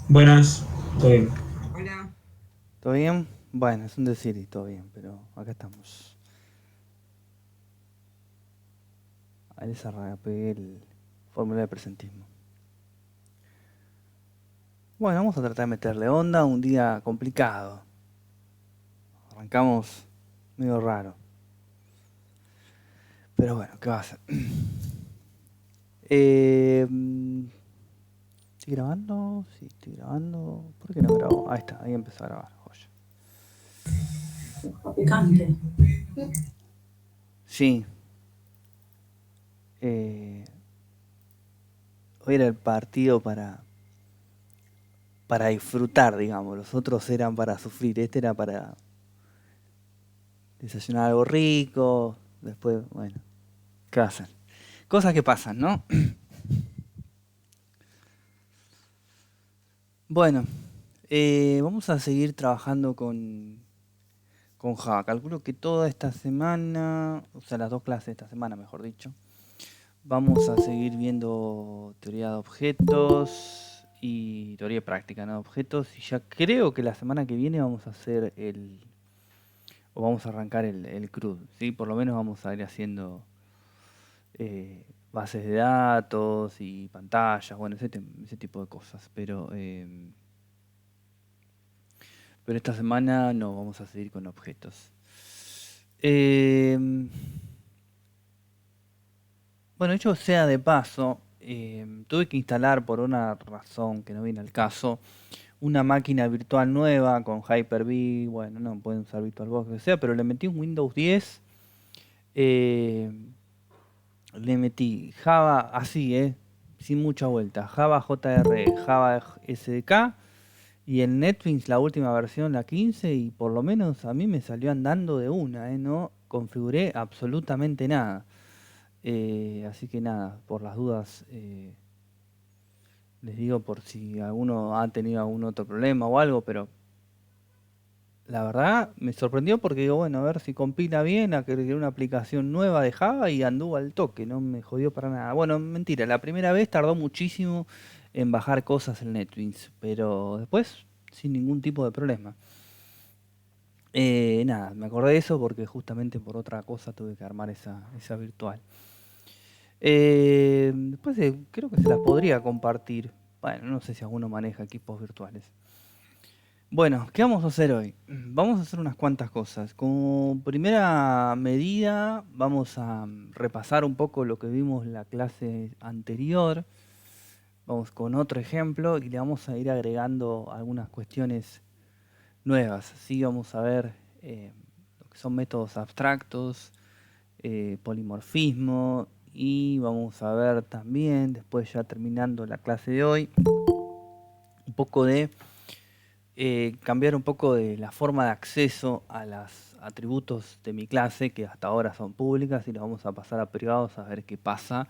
Buenas, todo bien. Hola. ¿Todo bien? Bueno, es un decir y todo bien, pero acá estamos. Ahí pegué el formulario de presentismo. Bueno, vamos a tratar de meterle onda, un día complicado. Arrancamos medio raro. Pero bueno, ¿qué va a hacer? ¿Estoy grabando? Sí, estoy grabando. ¿Por qué no grabo? Ahí está, ahí empezó a grabar. Joya. Picante. Sí. eh, Hoy era el partido para disfrutar, digamos. Los otros eran para sufrir. Este era para desayunar algo rico. Después, bueno, ¿qué va a hacer? Cosas que pasan, ¿no? Bueno, vamos a seguir trabajando con Java. Calculo que toda esta semana, o sea, las dos clases de esta semana, mejor dicho, vamos a seguir viendo teoría de objetos y teoría práctica, ¿no? De objetos. Y ya creo que la semana que viene vamos a hacer o vamos a arrancar el CRUD, ¿sí? Por lo menos vamos a ir haciendo bases de datos y pantallas, bueno, ese tipo de cosas. Pero esta semana no, vamos a seguir con objetos. Em, bueno, dicho sea de paso, tuve que instalar por una razón que no viene al caso, una máquina virtual nueva con Hyper-V, bueno, no pueden usar VirtualBox, lo que sea, pero le metí un Windows 10, eh, le metí Java así, sin mucha vuelta, Java JRE, Java SDK y el NetBeans la última versión, la 15, y por lo menos a mí me salió andando de una, no configuré absolutamente nada. Así que nada, por las dudas, les digo por si alguno ha tenido algún otro problema o algo, pero la verdad me sorprendió porque digo, bueno, a ver si compila bien, a crear una aplicación nueva de Java y anduvo al toque, no me jodió para nada. Bueno, mentira, la primera vez tardó muchísimo en bajar cosas en NetBeans, pero después sin ningún tipo de problema. Nada, me acordé de eso porque justamente por otra cosa tuve que armar esa virtual. Después creo que se las podría compartir. Bueno, no sé si alguno maneja equipos virtuales. Bueno, ¿qué vamos a hacer hoy? Vamos a hacer unas cuantas cosas. Como primera medida, vamos a repasar un poco lo que vimos en la clase anterior. Vamos con otro ejemplo y le vamos a ir agregando algunas cuestiones nuevas. Sí, vamos a ver lo que son métodos abstractos, polimorfismo, y vamos a ver también, después ya terminando la clase de hoy, un poco de cambiar un poco de la forma de acceso a los atributos de mi clase, que hasta ahora son públicas, y los vamos a pasar a privados a ver qué pasa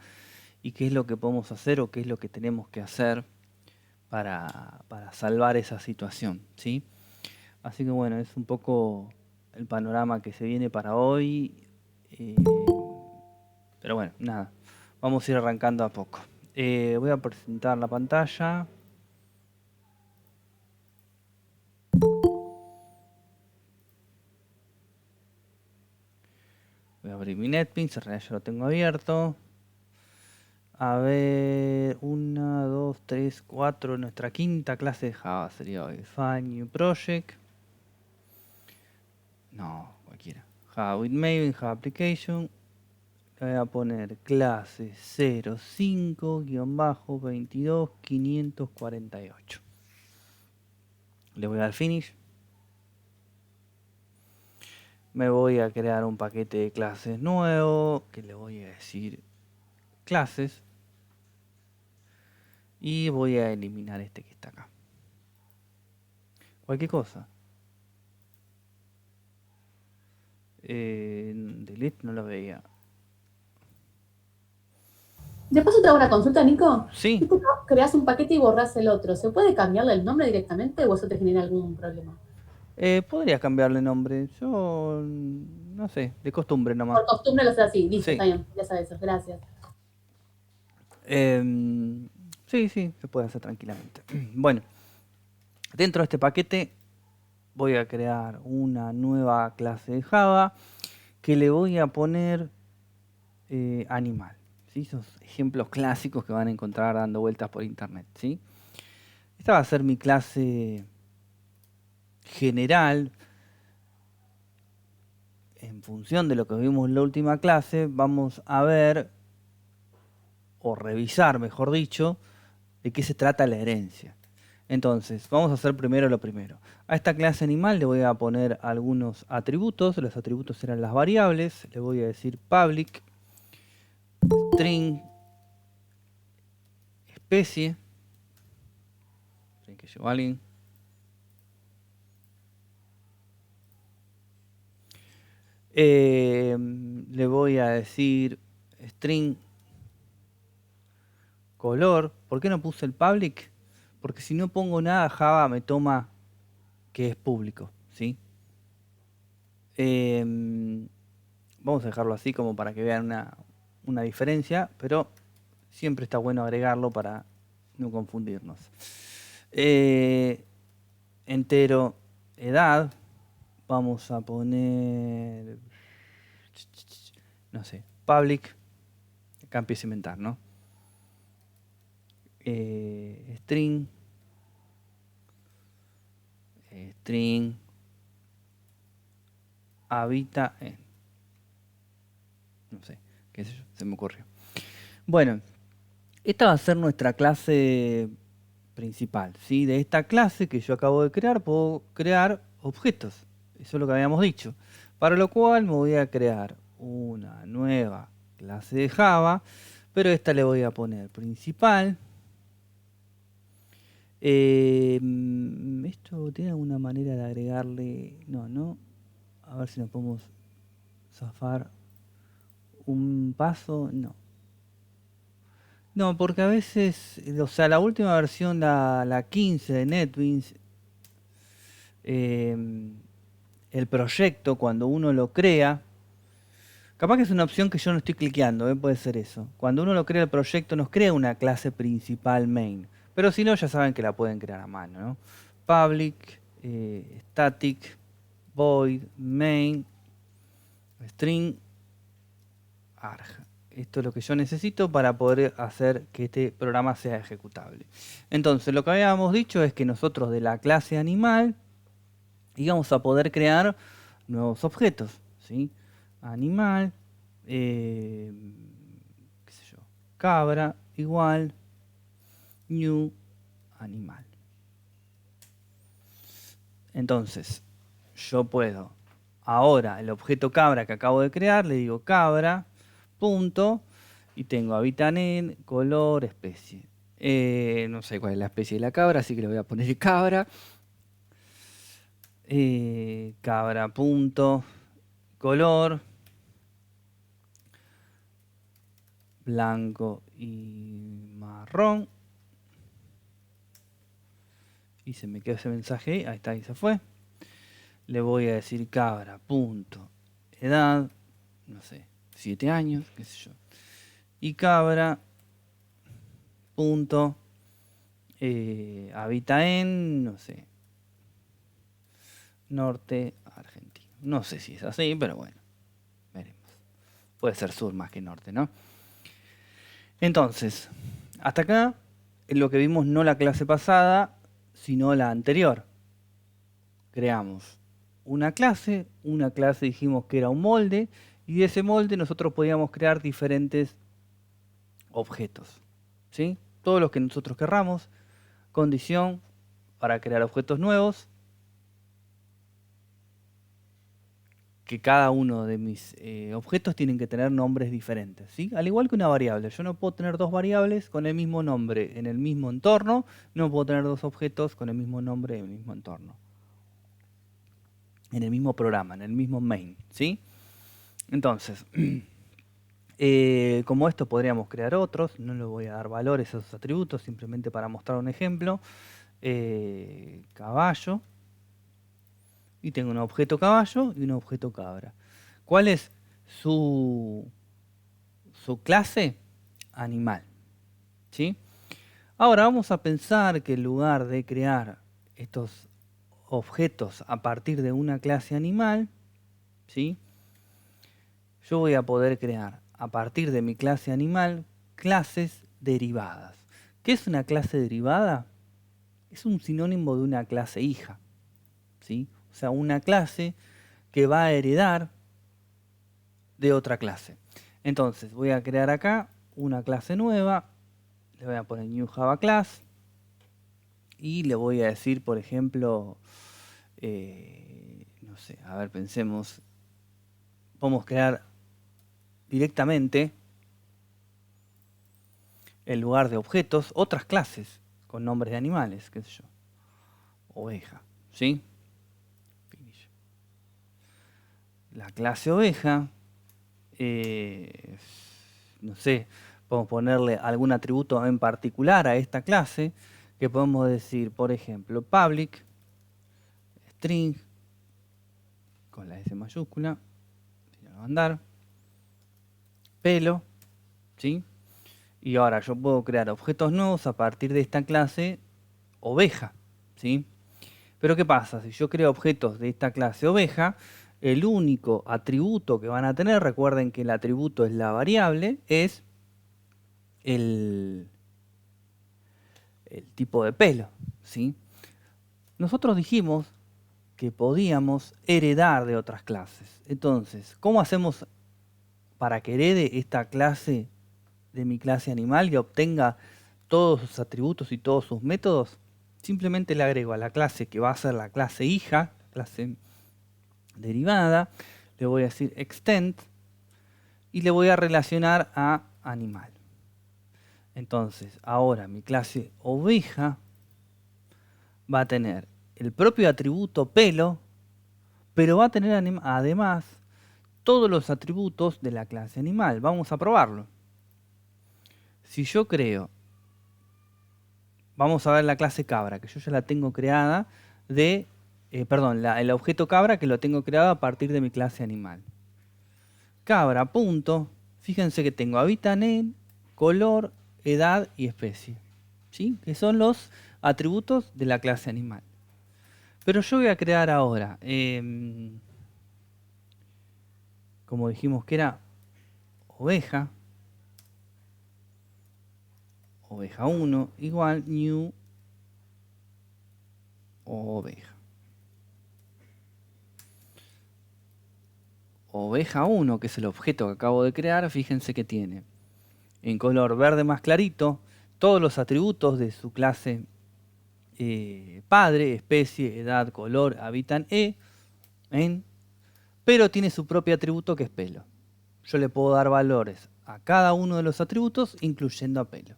y qué es lo que podemos hacer o qué es lo que tenemos que hacer para salvar esa situación, ¿sí? Así que bueno, es un poco el panorama que se viene para hoy. eh, pero bueno, nada, vamos a ir arrancando a poco. Voy a presentar la pantalla. Voy a abrir mi NetBeans, en realidad ya lo tengo abierto. A ver, 1, 2, 3, 4. Nuestra quinta clase de Java sería hoy. Find New Project. No, cualquiera. Java with Maven, Java Application. Le voy a poner clase 05-22-548. Le voy a dar Finish. Me voy a crear un paquete de clases nuevo que le voy a decir clases. Y voy a eliminar este que está acá. Cualquier cosa. Delete no lo veía. De paso te hago una consulta, Nico. Sí, Si tú creas un paquete y borras el otro, ¿se puede cambiarle el nombre directamente o eso te genera algún problema? podría cambiarle nombre. Yo no sé, de costumbre nomás. Por costumbre lo sé así. Listo, Sí. está bien. Ya sabes eso. Gracias. Sí, sí, se puede hacer tranquilamente. Bueno, Dentro de este paquete voy a crear una nueva clase de Java que le voy a poner animal. ¿Sí? Esos ejemplos clásicos que van a encontrar dando vueltas por internet. ¿Sí? Esta va a ser mi clase general. En función de lo que vimos en la última clase, vamos a ver, o revisar, mejor dicho, de qué se trata la herencia. Entonces, vamos a hacer primero lo primero. A esta clase animal le voy a poner algunos atributos. Los atributos serán las variables. Le voy a decir public, string, especie. Que llegó alguien. Le voy a decir string color. ¿Por qué no puse el public? Porque si no pongo nada, Java me toma que es público, ¿sí? Vamos a dejarlo así como para que vean una diferencia, pero siempre está bueno agregarlo para no confundirnos. Entero, edad, vamos a poner, no sé, public, acá empieza a inventar, ¿no? String, habita en, no sé, qué sé yo, se me ocurrió. Bueno, esta va a ser nuestra clase principal, ¿sí? De esta clase que yo acabo de crear, puedo crear objetos. Eso es lo que habíamos dicho. Para lo cual me voy a crear una nueva clase de Java, pero esta le voy a poner principal. ¿Esto tiene alguna manera de agregarle? No. A ver si nos podemos zafar un paso. No, porque a veces, o sea, la última versión, la 15 de NetBeans, el proyecto, cuando uno lo crea, capaz que es una opción que yo no estoy cliqueando, puede ser eso. Cuando uno lo crea el proyecto, nos crea una clase principal main. Pero si no, ya saben que la pueden crear a mano, ¿no? Public, static, void, main, string, arg. Esto es lo que yo necesito para poder hacer que este programa sea ejecutable. Entonces, lo que habíamos dicho es que nosotros de la clase animal íbamos a poder crear nuevos objetos, ¿sí? Animal, qué sé yo, cabra, igual, new, animal. Entonces, yo puedo, ahora el objeto cabra que acabo de crear, le digo cabra, punto, y tengo habitan en, color, especie. No sé cuál es la especie de la cabra, así que le voy a poner cabra. Cabra, punto, color, blanco y marrón. Y se me quedó ese mensaje ahí está, ahí se fue. Le voy a decir cabra, punto, edad, no sé, 7 años, qué sé yo. Y cabra, punto, habita en, no sé, norte argentino. No sé si es así, pero bueno, veremos. Puede ser sur más que norte, ¿no? Entonces, hasta acá, lo que vimos no la clase pasada, sino la anterior. Creamos una clase dijimos que era un molde, y de ese molde nosotros podíamos crear diferentes objetos, ¿sí? Todos los que nosotros querramos, condición para crear objetos nuevos, que cada uno de mis objetos tienen que tener nombres diferentes, ¿sí? Al igual que una variable, yo no puedo tener dos variables con el mismo nombre en el mismo entorno, no puedo tener dos objetos con el mismo nombre en el mismo entorno, en el mismo programa, en el mismo main, ¿sí? Entonces, como esto podríamos crear otros, no le voy a dar valores a esos atributos, simplemente para mostrar un ejemplo. Caballo, y tengo un objeto caballo y un objeto cabra. ¿Cuál es su clase? Animal, ¿sí? Ahora vamos a pensar que en lugar de crear estos objetos a partir de una clase animal, ¿sí? Yo voy a poder crear a partir de mi clase animal clases derivadas. ¿Qué es una clase derivada? Es un sinónimo de una clase hija, ¿sí? O sea, una clase que va a heredar de otra clase. Entonces voy a crear acá una clase nueva, le voy a poner new Java class y le voy a decir, por ejemplo, no sé, a ver, pensemos, podemos crear directamente en lugar de objetos otras clases con nombres de animales, qué sé yo, oveja, ¿sí? La clase oveja, no sé, podemos ponerle algún atributo en particular a esta clase, que podemos decir, por ejemplo, public, string, con la S mayúscula, mandar, pelo, ¿sí? Y ahora yo puedo crear objetos nuevos a partir de esta clase oveja, ¿sí? Pero ¿qué pasa? Si yo creo objetos de esta clase oveja, el único atributo que van a tener, recuerden que el atributo es la variable, es el tipo de pelo, ¿sí? Nosotros dijimos que podíamos heredar de otras clases. Entonces, ¿cómo hacemos para que herede esta clase de mi clase animal y obtenga todos sus atributos y todos sus métodos? Simplemente le agrego a la clase que va a ser la clase hija, clase derivada, le voy a decir extend y le voy a relacionar a animal. Entonces, ahora mi clase oveja va a tener el propio atributo pelo, pero va a tener además todos los atributos de la clase animal. Vamos a probarlo. Si yo creo, vamos a ver la clase cabra, que yo ya la tengo creada de, el objeto cabra que lo tengo creado a partir de mi clase animal. Cabra, punto, fíjense que tengo habitan en, color, edad y especie, ¿sí? Que son los atributos de la clase animal. Pero yo voy a crear ahora, como dijimos que era oveja, oveja 1 igual new oveja. Oveja 1, que es el objeto que acabo de crear, fíjense que tiene en color verde más clarito todos los atributos de su clase padre, especie, edad, color, habitan en, pero tiene su propio atributo que es pelo. Yo le puedo dar valores a cada uno de los atributos, incluyendo a pelo.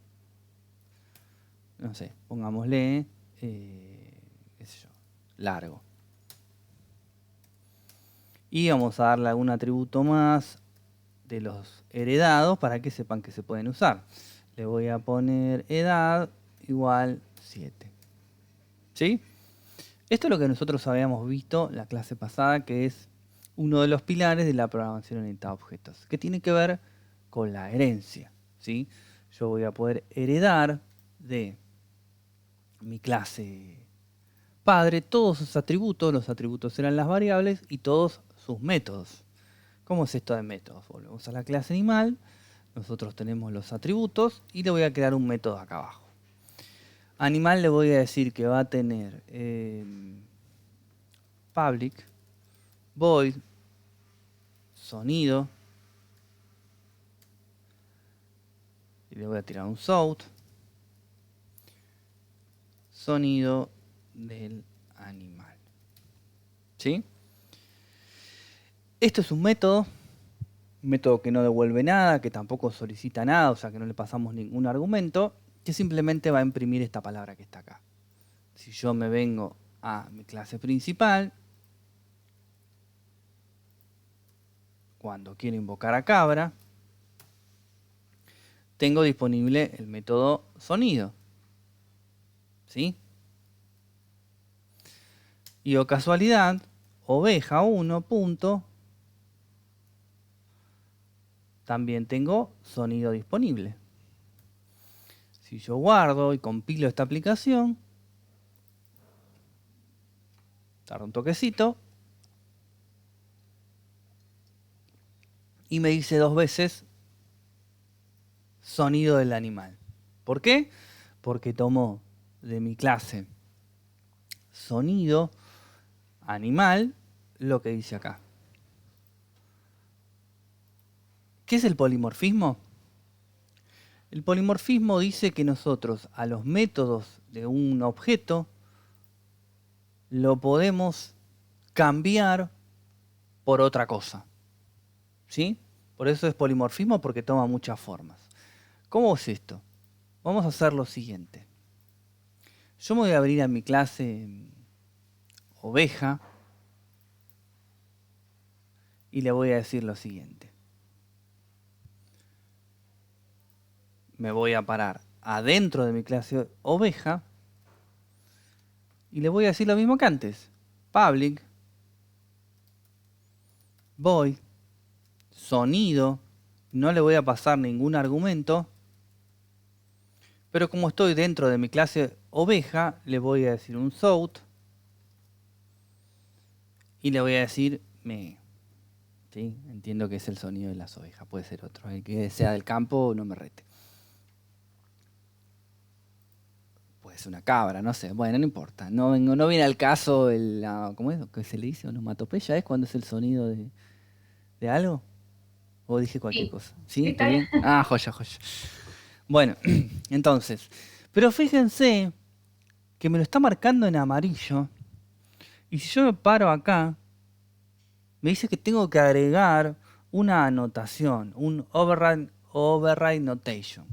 No sé, pongámosle, qué sé yo, largo. Y vamos a darle algún atributo más de los heredados para que sepan que se pueden usar. Le voy a poner edad igual 7. ¿Sí? Esto es lo que nosotros habíamos visto la clase pasada, que es uno de los pilares de la programación orientada a objetos, que tiene que ver con la herencia, ¿sí? Yo voy a poder heredar de mi clase padre todos sus atributos, los atributos serán las variables y todos sus métodos. ¿Cómo es esto de métodos? Volvemos a la clase animal, nosotros tenemos los atributos y le voy a crear un método acá abajo. Animal le voy a decir que va a tener public, void, sonido, y le voy a tirar un south, sonido del animal. ¿Sí? Esto es un método que no devuelve nada, que tampoco solicita nada, o sea que no le pasamos ningún argumento, que simplemente va a imprimir esta palabra que está acá. Si yo me vengo a mi clase principal, cuando quiero invocar a cabra, tengo disponible el método sonido. ¿Sí? Y o casualidad, oveja 1 punto, también tengo sonido disponible. Si yo guardo y compilo esta aplicación, Tarda un toquecito. Y me dice 2 veces sonido del animal. ¿Por qué? Porque tomó de mi clase sonido animal lo que dice acá. ¿Qué es el polimorfismo? El polimorfismo dice que nosotros a los métodos de un objeto lo podemos cambiar por otra cosa. ¿Sí? Por eso es polimorfismo, porque toma muchas formas. ¿Cómo es esto? Vamos a hacer lo siguiente. Yo me voy a abrir a mi clase oveja y le voy a decir lo siguiente. Me voy a parar adentro de mi clase oveja y le voy a decir lo mismo que antes. Public, void, sonido, no le voy a pasar ningún argumento, pero como estoy dentro de mi clase oveja, le voy a decir un south y le voy a decir me. ¿Sí? Entiendo que es el sonido de las ovejas, puede ser otro, el que sea del campo no me rete. Puede ser una cabra, no sé, bueno, no importa, no viene al caso ¿cómo es? ¿Qué se le dice? ¿Onomatopeya es cuando es el sonido de algo? ¿O dije cualquier Sí, cosa? ¿Sí? está ¿Estoy bien. bien? Ah, joya, joya. Bueno, entonces, pero fíjense que me lo está marcando en amarillo y si yo me paro acá, me dice que tengo que agregar una anotación, un override notation.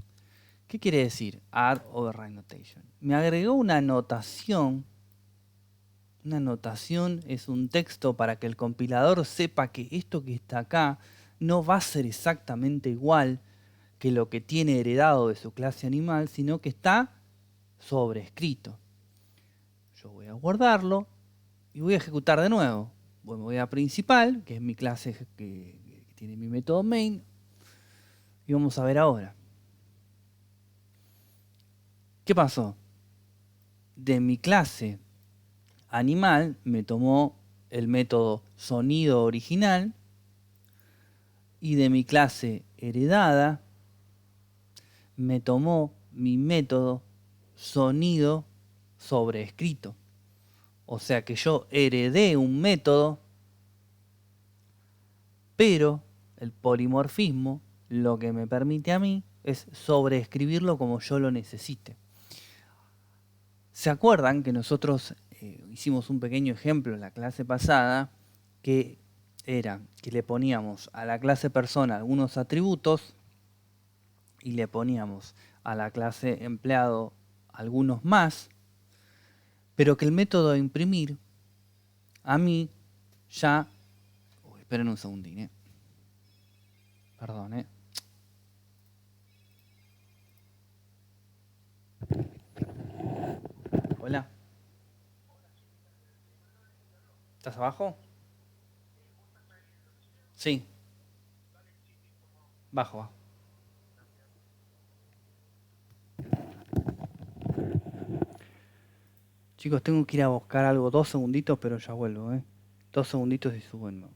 ¿Qué quiere decir add override notation? Me agregó una anotación. Una anotación es un texto para que el compilador sepa que esto que está acá no va a ser exactamente igual que lo que tiene heredado de su clase animal, sino que está sobrescrito. Yo voy a guardarlo y voy a ejecutar de nuevo. Bueno, voy a principal, que es mi clase que tiene mi método main, y vamos a ver ahora. ¿Qué pasó? De mi clase animal me tomó el método sonido original y de mi clase heredada me tomó mi método sonido sobrescrito. O sea que yo heredé un método, pero el polimorfismo lo que me permite a mí es sobreescribirlo como yo lo necesite. ¿Se acuerdan que nosotros hicimos un pequeño ejemplo en la clase pasada que era que le poníamos a la clase persona algunos atributos y le poníamos a la clase empleado algunos más, pero que el método de imprimir a mí ya... Uy, esperen un segundín, Perdón, Hola. ¿Estás abajo? Sí. Bajo, bajo. Chicos, tengo que ir a buscar algo, 2 segunditos, pero ya vuelvo, 2 segunditos y subo en nuevo.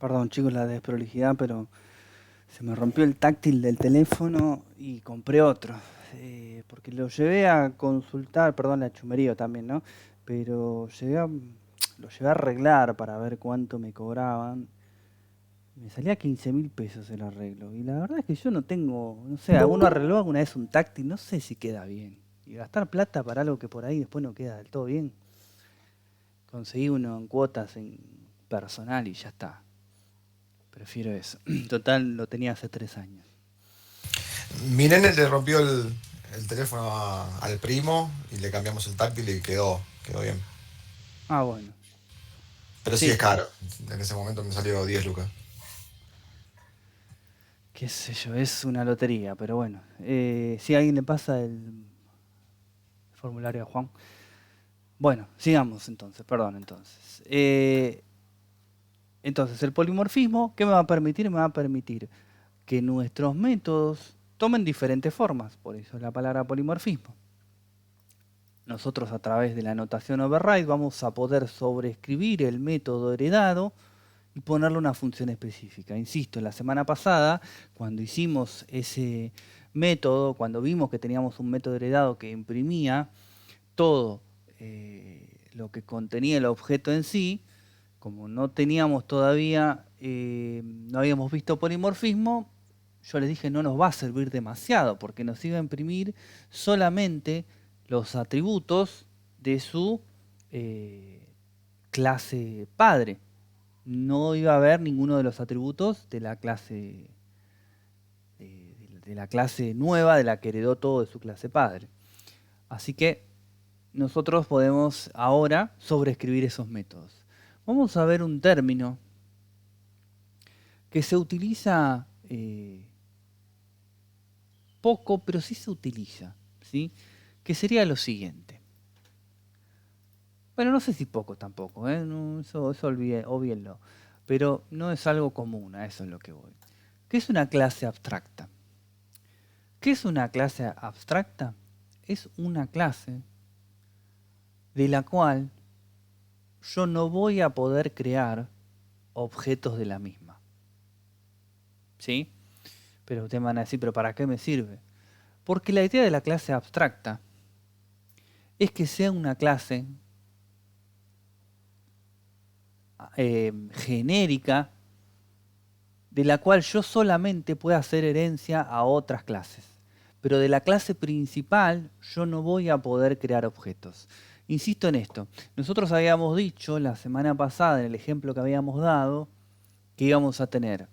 Perdón, chicos, la desprolijidad, pero se me rompió el táctil del teléfono y compré otro. Porque lo llevé a consultar, perdón, la chumería también, ¿no? Pero lo llevé a arreglar para ver cuánto me cobraban. Me salía 15.000 pesos el arreglo. Y la verdad es que yo no tengo, no sé, alguno arregló alguna vez un táctil, no sé si queda bien. Y gastar plata para algo que por ahí después no queda del todo bien. Conseguí uno en cuotas en personal y ya está. Prefiero eso. Total, lo tenía hace 3 años. Mi nene le rompió el teléfono al primo y le cambiamos el táctil y quedó bien. Ah, bueno. Pero sí Sí, es caro. En ese momento me salió 10 lucas. qué sé yo, es una lotería, pero bueno. Si a alguien le pasa el formulario a Juan. Bueno, sigamos entonces, perdón entonces. Entonces, el polimorfismo, ¿qué me va a permitir? Me va a permitir que nuestros métodos tomen diferentes formas, por eso la palabra polimorfismo. Nosotros a través de la notación override vamos a poder sobreescribir el método heredado y ponerle una función específica. Insisto, la semana pasada, cuando hicimos ese método, cuando vimos que teníamos un método heredado que imprimía todo lo que contenía el objeto en sí, como no teníamos todavía, no habíamos visto polimorfismo, yo les dije no nos va a servir demasiado porque nos iba a imprimir solamente los atributos de su clase padre. No iba a haber ninguno de los atributos de la clase de la clase nueva, de la que heredó todo de su clase padre. Así que nosotros podemos ahora sobreescribir esos métodos. Vamos a ver un término que se utiliza poco, pero sí se utiliza, ¿sí? Que sería lo siguiente. Bueno, no sé si poco tampoco, no, eso obvíenlo, pero no es algo común, a eso es lo que voy. ¿Qué es una clase abstracta? ¿Qué es una clase abstracta? Es una clase de la cual yo no voy a poder crear objetos de la misma. ¿Sí? Pero ustedes van a decir, ¿pero para qué me sirve? Porque la idea de la clase abstracta es que sea una clase genérica de la cual yo solamente pueda hacer herencia a otras clases. Pero de la clase principal yo no voy a poder crear objetos. Insisto en esto. Nosotros habíamos dicho la semana pasada, en el ejemplo que habíamos dado, que íbamos a tener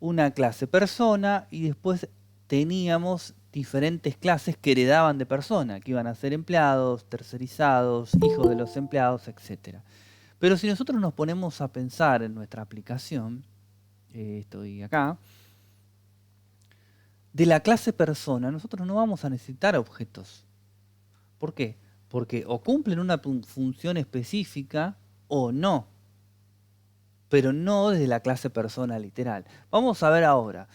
una clase persona y después teníamos diferentes clases que heredaban de persona, que iban a ser empleados, tercerizados, hijos de los empleados, etc. Pero si nosotros nos ponemos a pensar en nuestra aplicación, estoy acá, de la clase persona, nosotros no vamos a necesitar objetos. ¿Por qué? Porque o cumplen una función específica o no, pero no desde la clase persona literal. Vamos a ver ahora,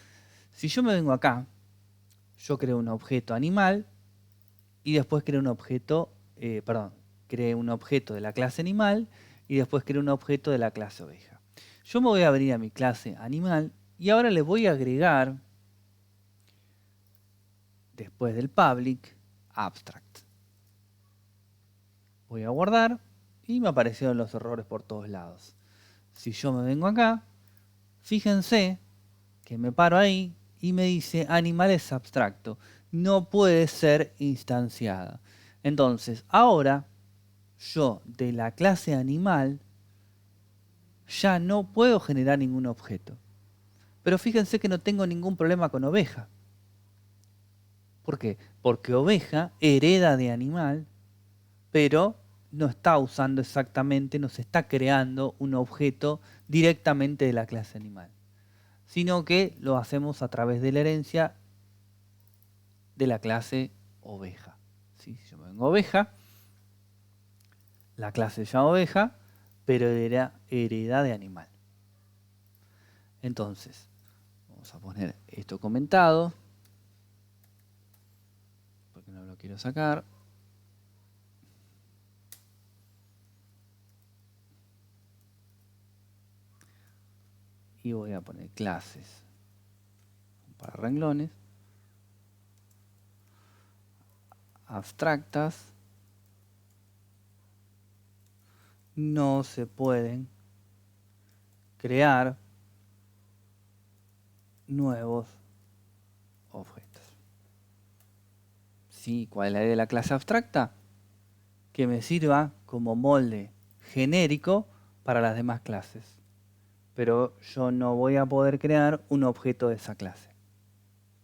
si yo me vengo acá, yo creo un objeto animal y después creo un objeto, creé un objeto de la clase animal y después creo un objeto de la clase oveja. Yo me voy a venir a mi clase animal y ahora le voy a agregar, después del public, abstract. Voy a guardar y me aparecieron los errores por todos lados. Si yo me vengo acá, fíjense que me paro ahí y me dice animal es abstracto, no puede ser instanciada. Entonces, ahora yo de la clase animal ya no puedo generar ningún objeto. Pero fíjense que no tengo ningún problema con oveja. ¿Por qué? Porque oveja hereda de animal, pero no está usando exactamente, no se está creando un objeto directamente de la clase animal, sino que lo hacemos a través de la herencia de la clase oveja. ¿Sí? Si yo me vengo oveja, la clase se llama oveja, pero hereda de animal. Entonces, vamos a poner esto comentado, porque no lo quiero sacar. y voy a poner clases para renglones, abstractas, no se pueden crear nuevos objetos. ¿Sí? ¿Cuál es la idea de la clase abstracta? Que me sirva como molde genérico para las demás clases. Pero yo no voy a poder crear un objeto de esa clase.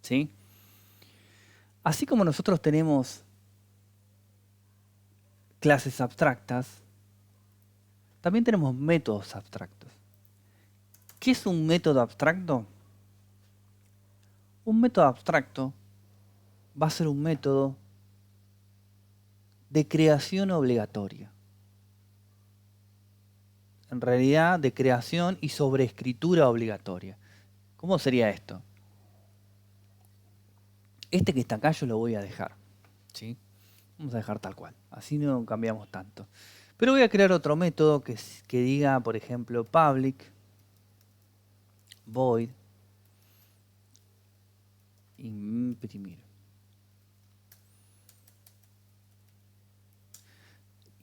¿Sí? Así como nosotros tenemos clases abstractas, también tenemos métodos abstractos. ¿Qué es un método abstracto? Un método abstracto va a ser un método de creación obligatoria. En realidad, de creación y sobreescritura obligatoria. ¿Cómo sería esto? Este que está acá yo lo voy a dejar. ¿Sí? Vamos a dejar tal cual. Así no cambiamos tanto. Pero voy a crear otro método que diga, por ejemplo, public void imprimir.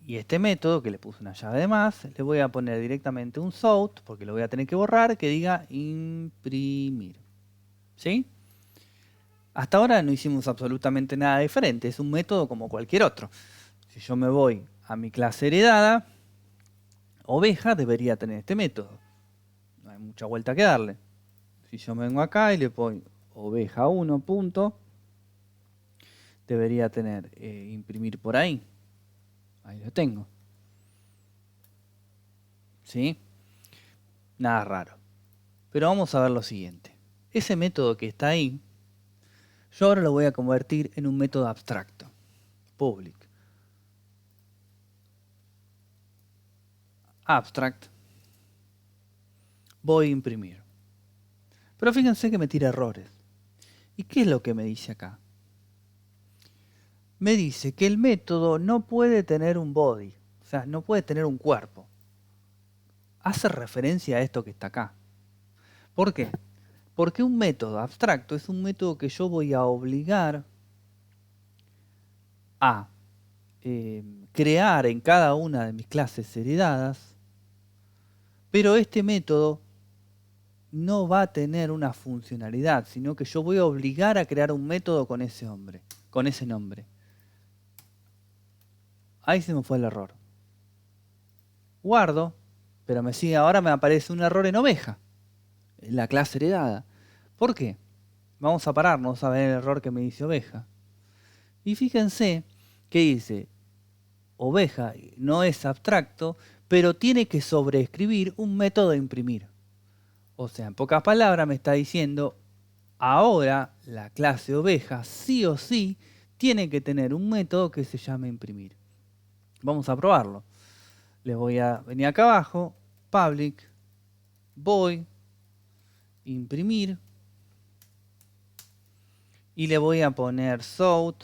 Y este método, que le puse una llave de más, le voy a poner directamente un south, porque lo voy a tener que borrar, que diga imprimir. ¿Sí? Hasta ahora no hicimos absolutamente nada diferente, es un método como cualquier otro. Si yo me voy a mi clase heredada, oveja debería tener este método. No hay mucha vuelta que darle. Si yo me vengo acá y le pongo oveja 1 punto, debería tener imprimir por ahí. Ahí lo tengo. ¿Sí? Nada raro. Pero vamos a ver lo siguiente. Ese método que está ahí, yo ahora lo voy a convertir en un método abstracto. Public. Abstract. Voy a imprimir. Pero fíjense que me tira errores. ¿Y qué es lo que me dice acá? Me dice que el método no puede tener un body, o sea, no puede tener un cuerpo. Hace referencia a esto que está acá. ¿Por qué? Porque un método abstracto es un método que yo voy a obligar a crear en cada una de mis clases heredadas, pero este método no va a tener una funcionalidad, sino que yo voy a obligar a crear un método con ese nombre. Ahí se me fue el error. Guardo, pero ahora me aparece un error en oveja, en la clase heredada. ¿Por qué? Vamos a pararnos a ver el error que me dice oveja. Y fíjense que dice, oveja no es abstracto, pero tiene que sobreescribir un método de imprimir. O sea, en pocas palabras me está diciendo, ahora la clase oveja sí o sí tiene que tener un método que se llame imprimir. Vamos a probarlo. Le voy a venir acá abajo, public, void, imprimir, y le voy a poner south.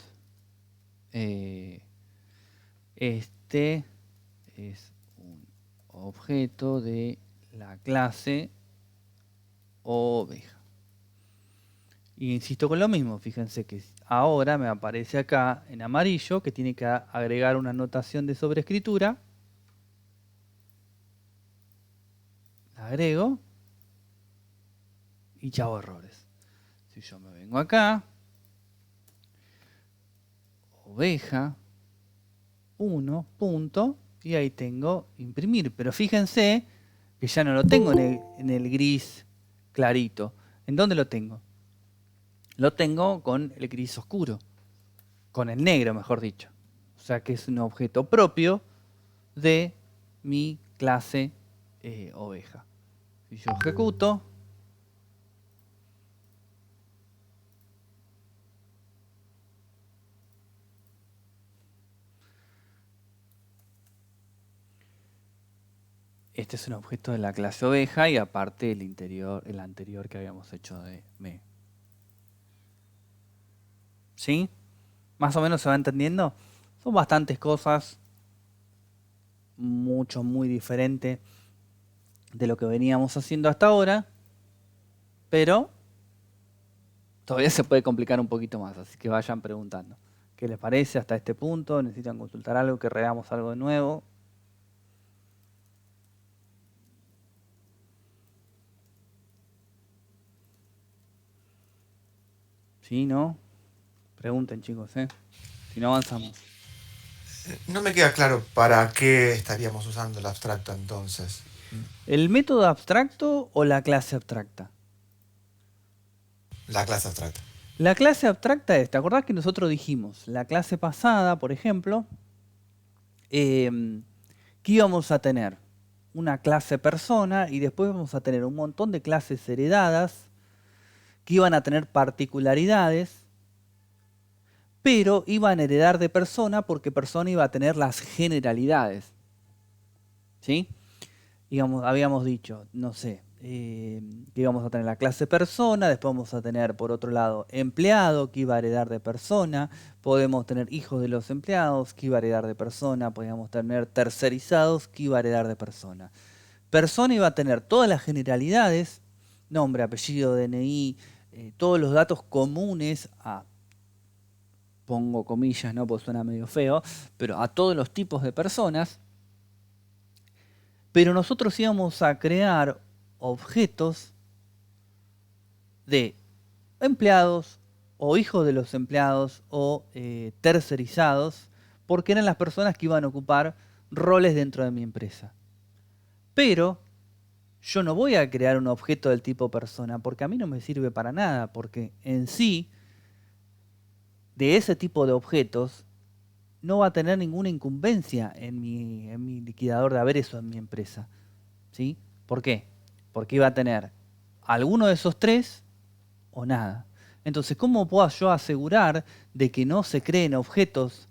Este es un objeto de la clase oveja. Y insisto con lo mismo, fíjense que ahora me aparece acá en amarillo que tiene que agregar una anotación de sobreescritura. La agrego y chavo errores. Si yo me vengo acá, oveja 1 punto, y ahí tengo imprimir. Pero fíjense que ya no lo tengo en el gris clarito. ¿En dónde lo tengo? Lo tengo con el gris oscuro, con el negro, mejor dicho. O sea que es un objeto propio de mi clase oveja. Si yo ejecuto, este es un objeto de la clase oveja y aparte el anterior que habíamos hecho de me. ¿Sí? ¿Más o menos se va entendiendo? Son bastantes cosas, muy diferente de lo que veníamos haciendo hasta ahora. pero todavía se puede complicar un poquito más, así que vayan preguntando. ¿Qué les parece hasta este punto? ¿Necesitan consultar algo? ¿Que reveamos algo de nuevo? ¿Sí, no? Pregunten, chicos, ¿eh? Si no avanzamos. No me queda claro para qué estaríamos usando el abstracto entonces. ¿El método abstracto o la clase abstracta? La clase abstracta. La clase abstracta es, ¿te acordás que nosotros dijimos, la clase pasada, por ejemplo, que íbamos a tener una clase persona y después vamos a tener un montón de clases heredadas que iban a tener particularidades, pero iban a heredar de persona porque persona iba a tener las generalidades. ¿Sí? Habíamos dicho, no sé, que íbamos a tener la clase persona, después vamos a tener por otro lado empleado que iba a heredar de persona, podemos tener hijos de los empleados que iba a heredar de persona, podíamos tener tercerizados que iba a heredar de persona. Persona iba a tener todas las generalidades, nombre, apellido, DNI, todos los datos comunes a, pongo comillas, ¿no? Porque suena medio feo, pero a todos los tipos de personas. Pero nosotros íbamos a crear objetos de empleados o hijos de los empleados o tercerizados, porque eran las personas que iban a ocupar roles dentro de mi empresa. Pero yo no voy a crear un objeto del tipo persona, porque a mí no me sirve para nada, porque en sí, de ese tipo de objetos, no va a tener ninguna incumbencia en mi liquidador de haber eso en mi empresa. ¿Sí? ¿Por qué? Porque iba a tener alguno de esos tres o nada. Entonces, ¿cómo puedo yo asegurar de que no se creen objetos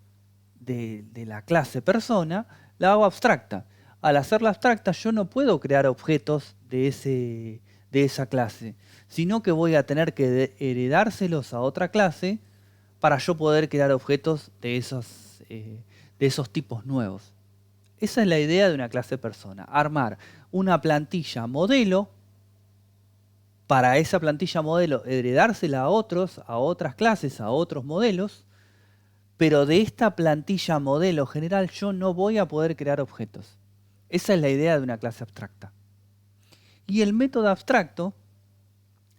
de la clase persona? La hago abstracta. Al hacerla abstracta, yo no puedo crear objetos de esa clase, sino que voy a tener que heredárselos a otra clase para yo poder crear objetos de esos tipos nuevos. Esa es la idea de una clase persona, armar una plantilla modelo, para esa plantilla modelo heredársela a otras clases, a otros modelos, pero de esta plantilla modelo general yo no voy a poder crear objetos. Esa es la idea de una clase abstracta. Y el método abstracto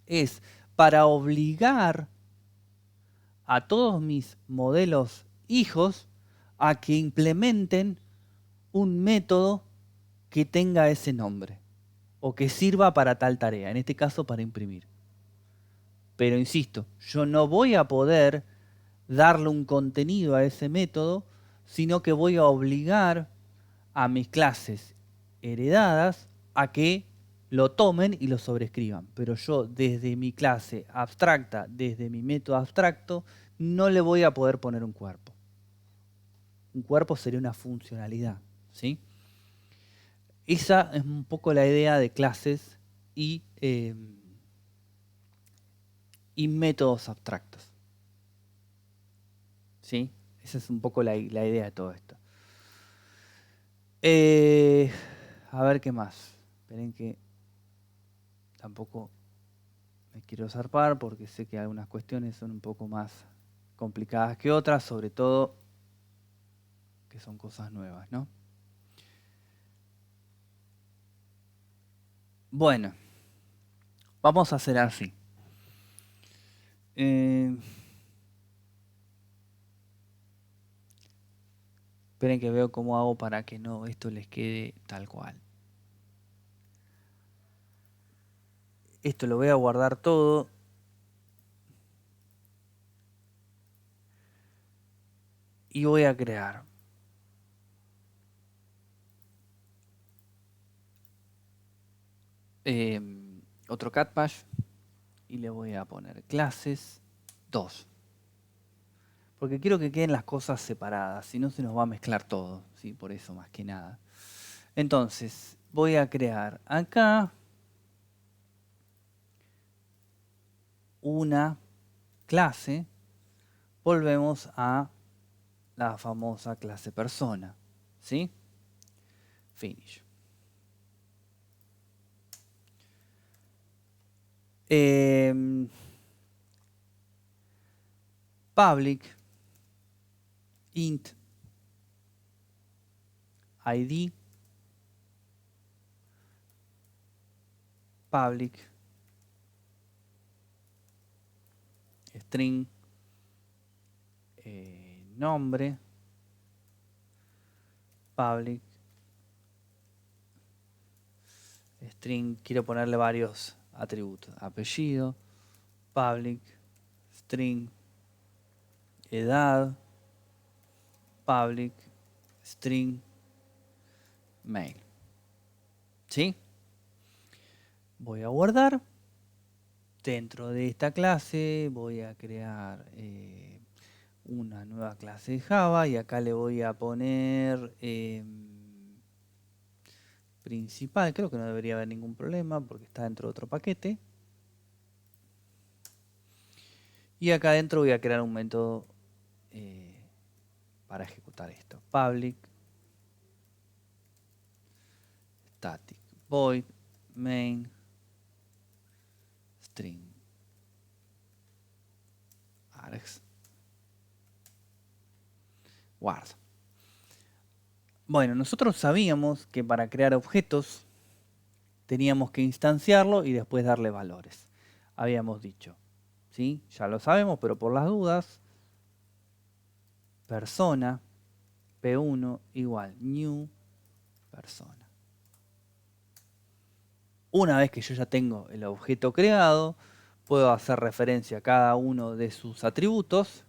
es para obligar a todos mis modelos hijos a que implementen un método que tenga ese nombre o que sirva para tal tarea, en este caso para imprimir. Pero insisto, yo no voy a poder darle un contenido a ese método, sino que voy a obligar a mis clases heredadas a que lo tomen y lo sobrescriban. Pero yo desde mi clase abstracta, desde mi método abstracto, no le voy a poder poner un cuerpo. Un cuerpo sería una funcionalidad, ¿sí? Esa es un poco la idea de clases y métodos abstractos. ¿Sí? Esa es un poco la idea de todo esto. A ver qué más. Esperen que tampoco me quiero zarpar porque sé que algunas cuestiones son un poco más complicadas que otras, sobre todo que son cosas nuevas, ¿no? Bueno, vamos a hacer así. Esperen que veo cómo hago para que no esto les quede tal cual. Esto lo voy a guardar todo. Y voy a crear otro catbash y le voy a poner clases 2. Porque quiero que queden las cosas separadas, si no se nos va a mezclar todo, ¿sí? Por eso más que nada. Entonces, voy a crear acá una clase. Volvemos a la famosa clase persona, ¿sí? Finish. Public int id public string nombre public string, quiero ponerle varios atributos, apellido public string edad public string mail. ¿Sí? Voy a guardar. Dentro de esta clase voy a crear una nueva clase de Java y acá le voy a poner principal. Creo que no debería haber ningún problema porque está dentro de otro paquete. Y acá adentro voy a crear un método para ejecutar esto. Public static void main string args guarda. Bueno, nosotros sabíamos que para crear objetos teníamos que instanciarlo y después darle valores. Habíamos dicho, ¿sí? Ya lo sabemos, pero por las dudas, persona p1 igual new persona. Una vez que yo ya tengo el objeto creado, puedo hacer referencia a cada uno de sus atributos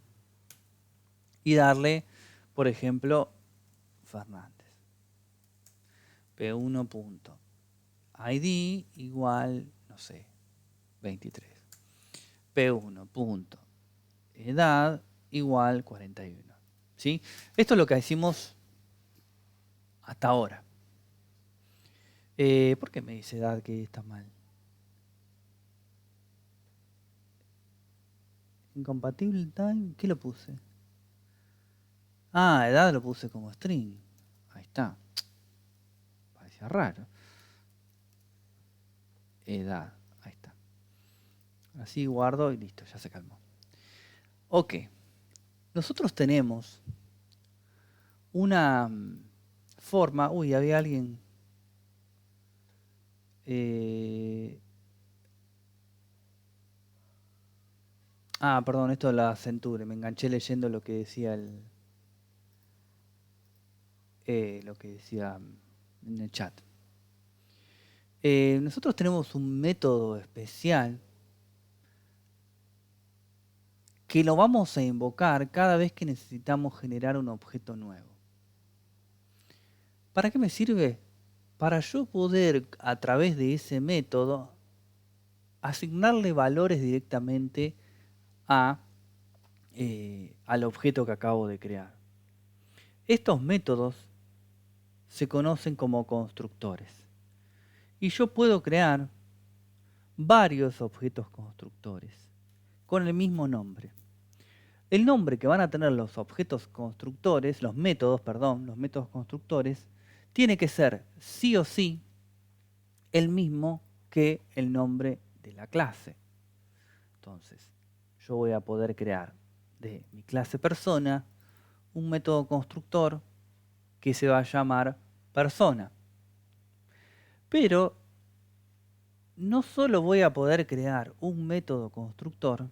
y darle, por ejemplo, Fernández. P1.id igual, no sé, 23. P1.edad igual 41. ¿Sí? Esto es lo que decimos hasta ahora. ¿Por qué me dice edad que está mal? Incompatible time, ¿qué lo puse? Ah, edad lo puse como string. Ahí está. Parecía raro. Edad, ahí está. Así guardo y listo, ya se calmó. Ok. Nosotros tenemos una forma. Uy, había alguien. Perdón, esto es la Centure. Me enganché leyendo lo que decía lo que decía en el chat. Nosotros tenemos un método especial que lo vamos a invocar cada vez que necesitamos generar un objeto nuevo. ¿Para qué me sirve? Para yo poder, a través de ese método, asignarle valores directamente al objeto que acabo de crear. Estos métodos se conocen como constructores. Y yo puedo crear varios objetos constructores con el mismo nombre. El nombre que van a tener los objetos constructores, los métodos constructores, tiene que ser sí o sí el mismo que el nombre de la clase. Entonces, yo voy a poder crear de mi clase persona un método constructor que se va a llamar persona. Pero no solo voy a poder crear un método constructor,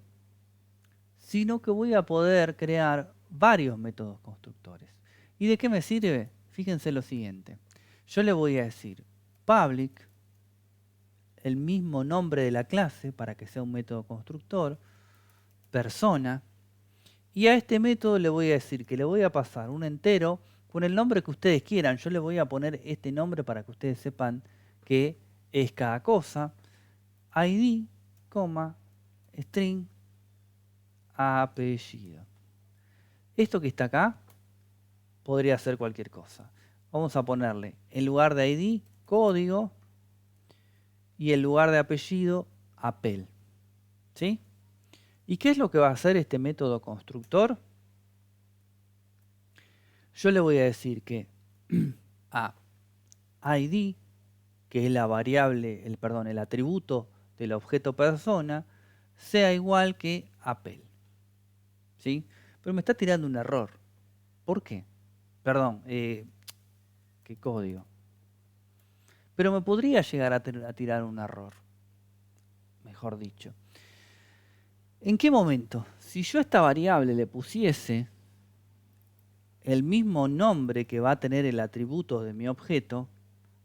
sino que voy a poder crear varios métodos constructores. ¿Y de qué me sirve? Fíjense lo siguiente. Yo le voy a decir public, el mismo nombre de la clase para que sea un método constructor, persona, y a este método le voy a decir que le voy a pasar un entero con el nombre que ustedes quieran. Yo le voy a poner este nombre para que ustedes sepan qué es cada cosa. ID, string, apellido. Esto que está acá podría ser cualquier cosa. Vamos a ponerle en lugar de ID, código, y en lugar de apellido, apel. ¿Sí? ¿Y qué es lo que va a hacer este método constructor? Yo le voy a decir que a ID, que es la variable, el atributo del objeto persona sea igual que Apple. ¿Sí? Pero me está tirando un error. ¿Por qué? Perdón, ¿qué código? Pero me podría llegar a tirar un error, mejor dicho. ¿En qué momento? Si yo a esta variable le pusiese el mismo nombre que va a tener el atributo de mi objeto,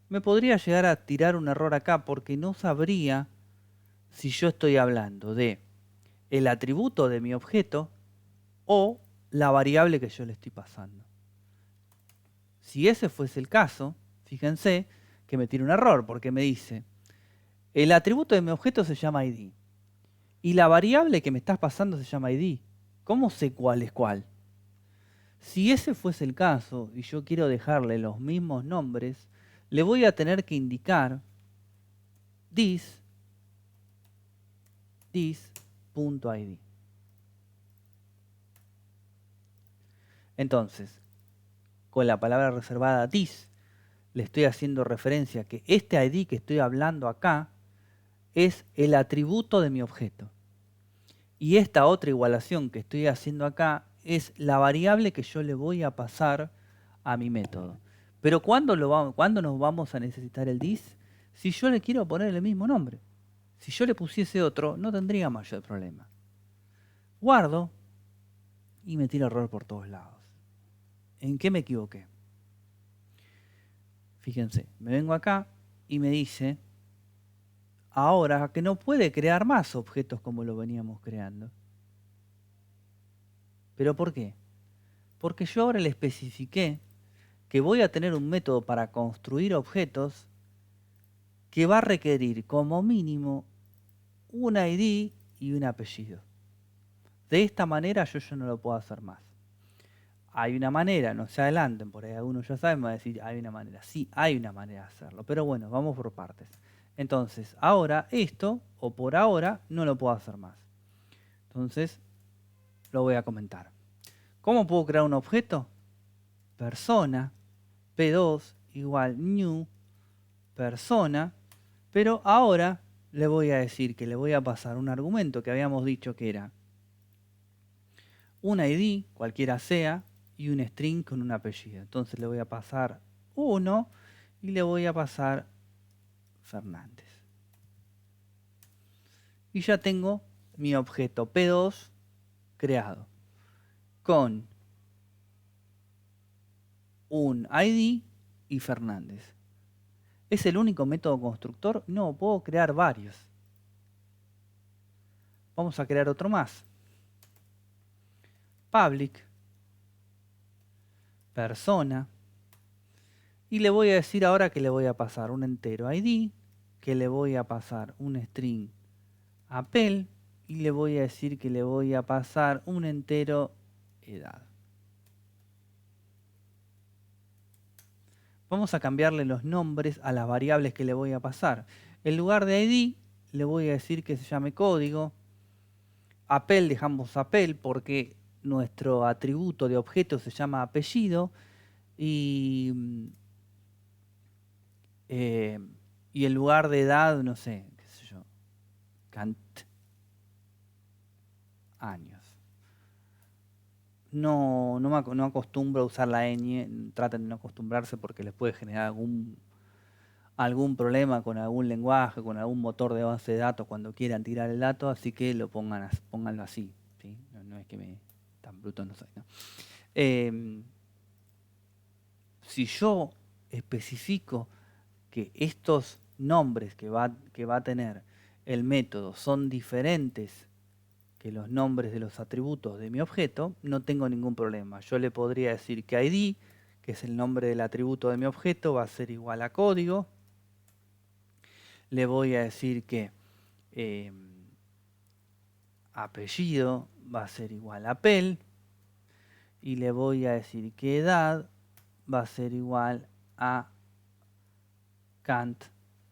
me podría llegar a tirar un error acá porque no sabría si yo estoy hablando de el atributo de mi objeto o la variable que yo le estoy pasando. Si ese fuese el caso, fíjense que me tira un error porque me dice el atributo de mi objeto se llama ID y la variable que me estás pasando se llama ID. ¿Cómo sé cuál es cuál? Si ese fuese el caso y yo quiero dejarle los mismos nombres, le voy a tener que indicar this.id. Entonces, con la palabra reservada this, le estoy haciendo referencia a que este ID que estoy hablando acá es el atributo de mi objeto. Y esta otra igualación que estoy haciendo acá es la variable que yo le voy a pasar a mi método. Pero ¿cuándo nos vamos a necesitar el this? Si yo le quiero poner el mismo nombre. Si yo le pusiese otro, no tendría mayor problema. Guardo y me tira error por todos lados. ¿En qué me equivoqué? Fíjense, me vengo acá y me dice ahora que no puede crear más objetos como lo veníamos creando. ¿Pero por qué? Porque yo ahora le especifiqué que voy a tener un método para construir objetos que va a requerir como mínimo un ID y un apellido. De esta manera yo ya no lo puedo hacer más. Hay una manera, no se adelanten, por ahí algunos ya saben, me va a decir, hay una manera. Sí, hay una manera de hacerlo, pero bueno, vamos por partes. Entonces, ahora esto, o por ahora, no lo puedo hacer más. Entonces, lo voy a comentar. ¿Cómo puedo crear un objeto? Persona, P2 igual new, persona, pero ahora le voy a decir que le voy a pasar un argumento que habíamos dicho que era un ID, cualquiera sea, y un string con un apellido. Entonces le voy a pasar 1 y le voy a pasar Fernández. Y ya tengo mi objeto P2 creado con un ID y Fernández. ¿Es el único método constructor? No, puedo crear varios. Vamos a crear otro más. Public, persona, y le voy a decir ahora que le voy a pasar un entero ID, que le voy a pasar un string Apple y le voy a decir que le voy a pasar un entero edad. Vamos a cambiarle los nombres a las variables que le voy a pasar. En lugar de ID le voy a decir que se llame código. Apple dejamos Apple porque nuestro atributo de objeto se llama apellido y en lugar de edad, no sé, qué sé yo, Kant, años. No acostumbro a usar la ñ, traten de no acostumbrarse porque les puede generar algún problema con algún lenguaje, con algún motor de base de datos cuando quieran tirar el dato, así que pónganlo así. ¿Sí? No es que tan bruto no soy, ¿no? Si yo especifico que estos nombres que va a tener el método son diferentes que los nombres de los atributos de mi objeto, no tengo ningún problema. Yo le podría decir que ID, que es el nombre del atributo de mi objeto, va a ser igual a código. Le voy a decir que apellido va a ser igual a Apple. Y le voy a decir que edad va a ser igual a Kant.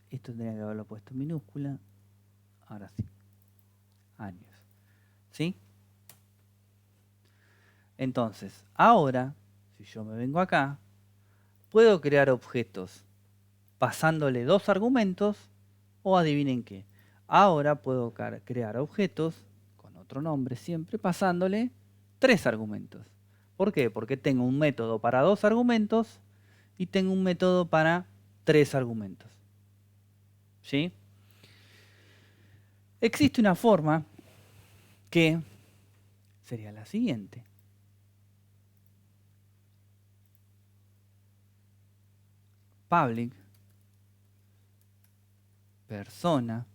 Esto tendría que haberlo puesto en minúscula. Ahora sí. Años. ¿Sí? Entonces, ahora, si yo me vengo acá, puedo crear objetos pasándole dos argumentos o adivinen qué. Ahora puedo crear objetos con otro nombre siempre, pasándole 3 argumentos. ¿Por qué? Porque tengo un método para 2 argumentos y tengo un método para 3 argumentos. ¿Sí? Existe una forma que sería la siguiente. Public persona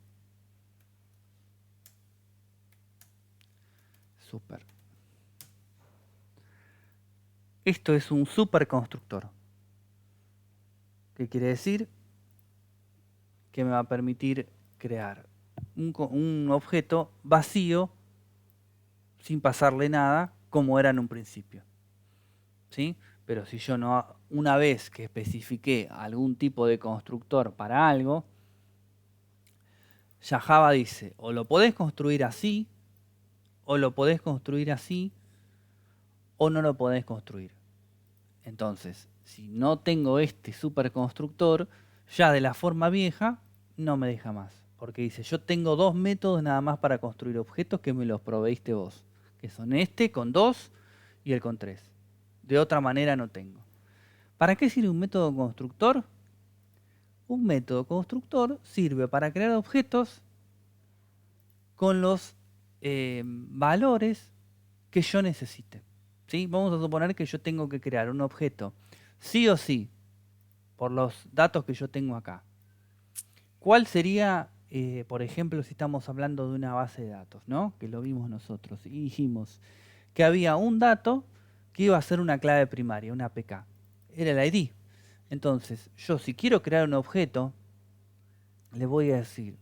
super. Esto es un superconstructor. ¿Qué quiere decir? Que me va a permitir crear un objeto vacío sin pasarle nada como era en un principio. ¿Sí? Pero si yo no, una vez que especifiqué algún tipo de constructor para algo, ya Java dice, o lo podés construir así, o lo podés construir así, o no lo podés construir. Entonces, si no tengo este superconstructor, ya de la forma vieja no me deja más. Porque dice, yo tengo 2 métodos nada más para construir objetos que me los proveíste vos. Que son este con 2 y el con 3. De otra manera no tengo. ¿Para qué sirve un método constructor? Un método constructor sirve para crear objetos con los valores que yo necesite. ¿Sí? Vamos a suponer que yo tengo que crear un objeto sí o sí por los datos que yo tengo acá. ¿Cuál sería, por ejemplo, si estamos hablando de una base de datos, ¿no? Que lo vimos nosotros y dijimos que había un dato que iba a ser una clave primaria, una APK. Era el ID. Entonces, yo si quiero crear un objeto, le voy a decir,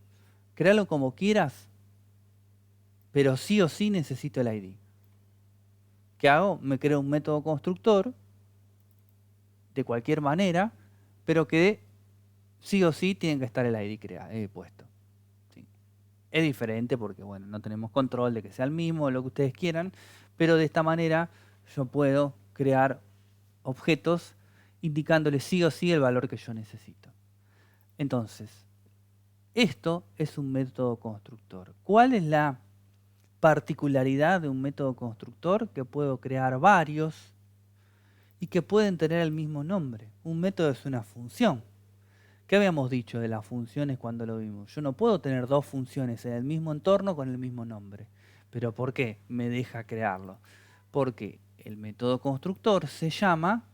créalo como quieras, pero sí o sí necesito el ID. ¿Qué hago? Me creo un método constructor de cualquier manera, pero que sí o sí tiene que estar el ID puesto. ¿Sí? Es diferente porque, bueno, no tenemos control de que sea el mismo, lo que ustedes quieran, pero de esta manera yo puedo crear objetos indicándole sí o sí el valor que yo necesito. Entonces, esto es un método constructor. ¿Cuál es la particularidad de un método constructor? Que puedo crear varios y que pueden tener el mismo nombre. Un método es una función. ¿Qué habíamos dicho de las funciones cuando lo vimos? Yo no puedo tener 2 funciones en el mismo entorno con el mismo nombre. ¿Pero por qué me deja crearlo? Porque el método constructor se llama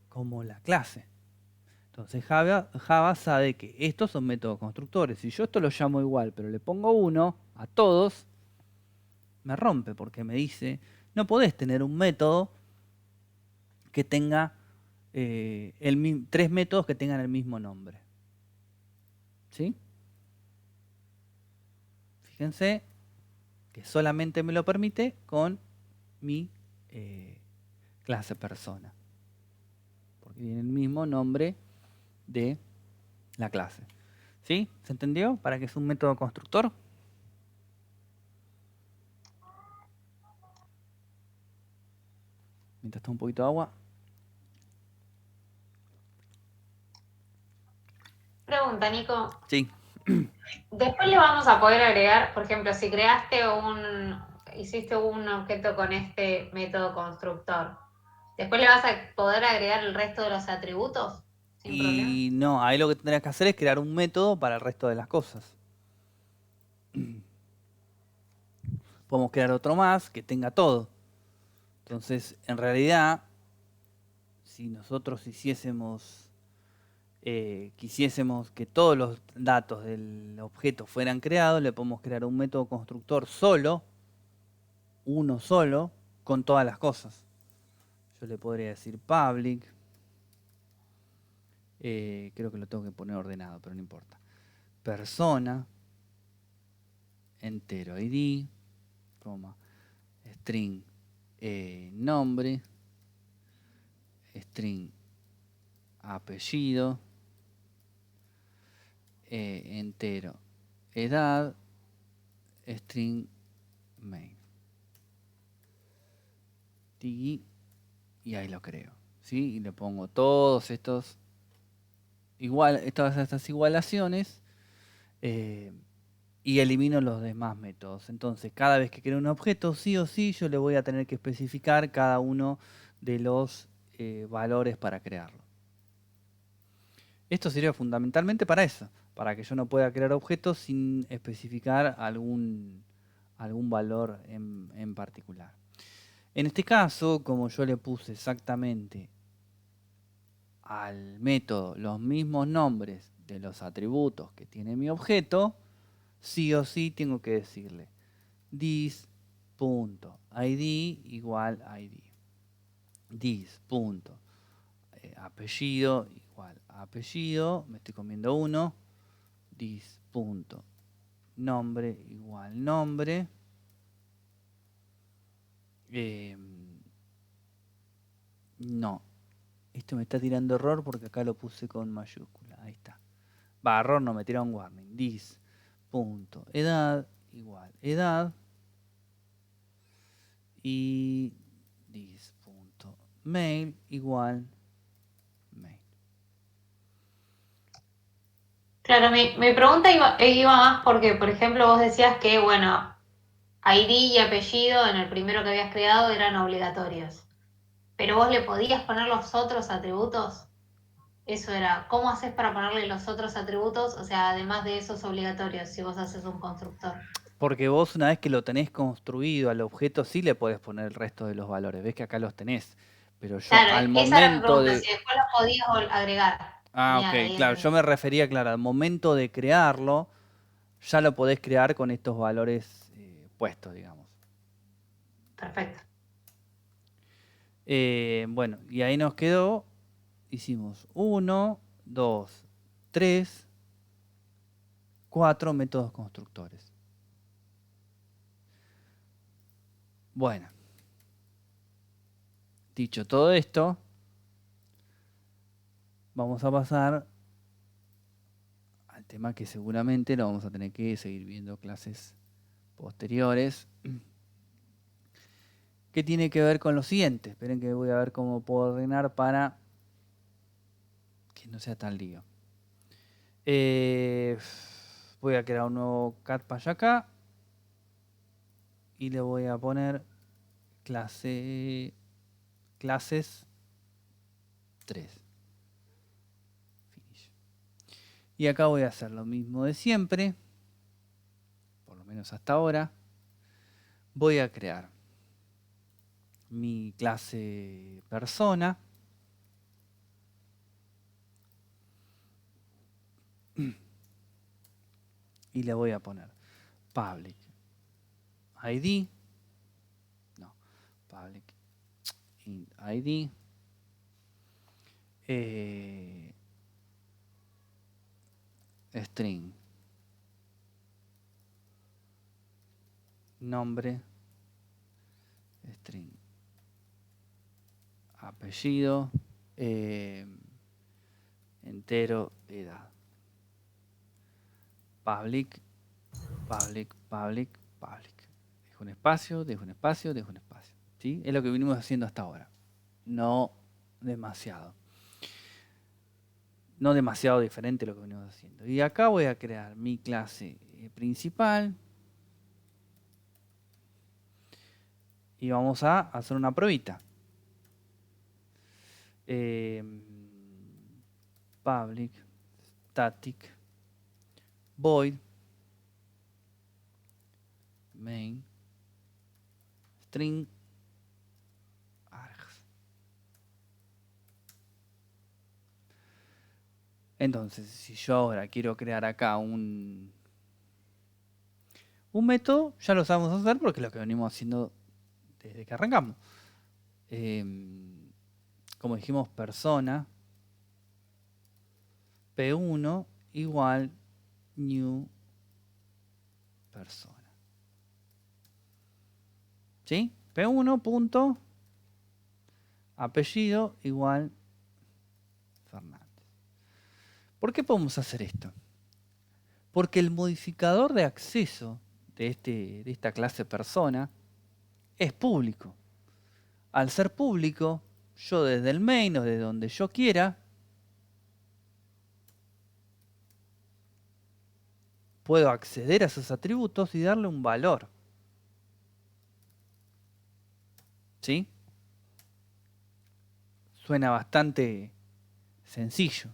como la clase. Entonces Java sabe que estos son métodos constructores. Si yo esto lo llamo igual, pero le pongo 1 a todos, me rompe porque me dice, no podés tener un método que tenga 3 métodos que tengan el mismo nombre. ¿Sí? Fíjense que solamente me lo permite con mi clase persona. Porque tiene el mismo nombre de la clase. ¿Sí? ¿Se entendió? ¿Para qué es un método constructor? Mientras está un poquito de agua. Pregunta, Nico. Sí. Después le vamos a poder agregar, por ejemplo, si hiciste un objeto con este método constructor, después le vas a poder agregar el resto de los atributos sin problema. Y no, ahí lo que tendrías que hacer es crear un método para el resto de las cosas. Podemos crear otro más que tenga todo. Entonces, en realidad, si nosotros quisiésemos que todos los datos del objeto fueran creados, le podemos crear un método constructor solo, uno solo, con todas las cosas. Yo le podría decir public, creo que lo tengo que poner ordenado, pero no importa. Persona, entero ID, string nombre, string apellido, entero edad, string main. Y ahí lo creo. ¿Sí? Y le pongo todos estas igualaciones y elimino los demás métodos. Entonces, cada vez que creo un objeto, sí o sí, yo le voy a tener que especificar cada uno de los valores para crearlo. Esto sirve fundamentalmente para eso, para que yo no pueda crear objetos sin especificar algún valor en particular. En este caso, como yo le puse exactamente al método los mismos nombres de los atributos que tiene mi objeto, sí o sí tengo que decirle this.id igual id. This.apellido igual apellido, me estoy comiendo uno. This.nombre igual nombre. No, esto me está tirando error porque acá lo puse con mayúscula. Ahí está. Va, error no, me tira un warning. This.edad igual edad. Y this.mail igual mail. Claro, mi pregunta iba más porque, por ejemplo, vos decías que, bueno, ID y apellido en el primero que habías creado eran obligatorios. Pero vos le podías poner los otros atributos. Eso era, ¿cómo haces para ponerle los otros atributos? O sea, además de esos obligatorios, si vos haces un constructor. Porque vos una vez que lo tenés construido al objeto, sí le podés poner el resto de los valores. Ves que acá los tenés. Pero yo Claro, al esa era mi momento pregunta, de... si después los podías agregar. Ah, Genial, ok, ahí claro. Yo entendí. me refería, claro, al momento de crearlo, ya lo podés crear con estos valores puestos, digamos. Perfecto. Bueno, y ahí nos quedó, hicimos 1, 2, 3, 4 métodos constructores. Bueno, dicho todo esto, vamos a pasar al tema que seguramente lo vamos a tener que seguir viendo clases posteriores, que tiene que ver con lo siguiente. Esperen que voy a ver cómo puedo ordenar para que no sea tan lío. Voy a crear un nuevo cat para acá y le voy a poner clases 3. Finish. Y acá voy a hacer lo mismo de siempre, por lo menos hasta ahora. Voy a crear mi clase persona. Y le voy a poner public ID. No, public int ID. String. Nombre. String. Apellido. Entero. Edad. Public. Dejo un espacio, dejo un espacio, dejo un espacio. ¿Sí? Es lo que venimos haciendo hasta ahora. No demasiado. No demasiado diferente lo que venimos haciendo. Y acá voy a crear mi clase principal. Y vamos a hacer una pruebita. Public static void main string args. Entonces, si yo ahora quiero crear acá un método, ya lo sabemos hacer porque es lo que venimos haciendo desde que arrancamos. Como dijimos, persona P1 igual new persona. ¿Sí? P1 punto apellido igual Fernández. ¿Por qué podemos hacer esto? Porque el modificador de acceso de esta clase persona es público. Al ser público, yo desde el main o desde donde yo quiera, puedo acceder a esos atributos y darle un valor. ¿Sí? Suena bastante sencillo.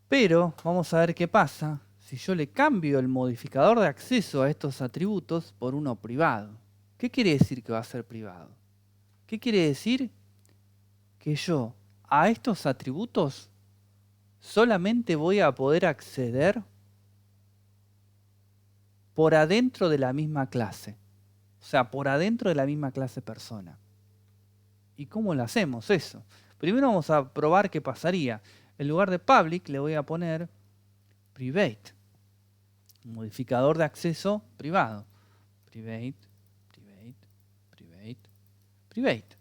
Pero vamos a ver qué pasa si yo le cambio el modificador de acceso a estos atributos por uno privado. ¿Qué quiere decir que va a ser privado? ¿Qué quiere decir? Que yo a estos atributos solamente voy a poder acceder por adentro de la misma clase. O sea, por adentro de la misma clase persona. ¿Y cómo lo hacemos eso? Primero vamos a probar qué pasaría. En lugar de public le voy a poner private. Un modificador de acceso privado. Private, private, private, private.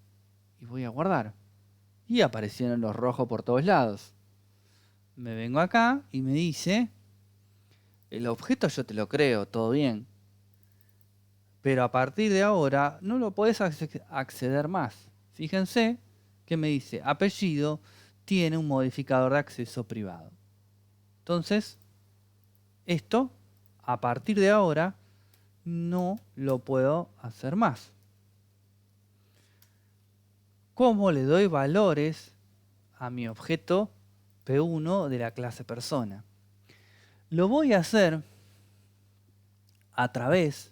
Y voy a guardar. Y aparecieron los rojos por todos lados. Me vengo acá y me dice, el objeto yo te lo creo, todo bien. Pero a partir de ahora no lo podés acceder más. Fíjense que me dice, apellido tiene un modificador de acceso privado. Entonces, esto, a partir de ahora, no lo puedo hacer más. ¿Cómo le doy valores a mi objeto P1 de la clase persona? Lo voy a hacer a través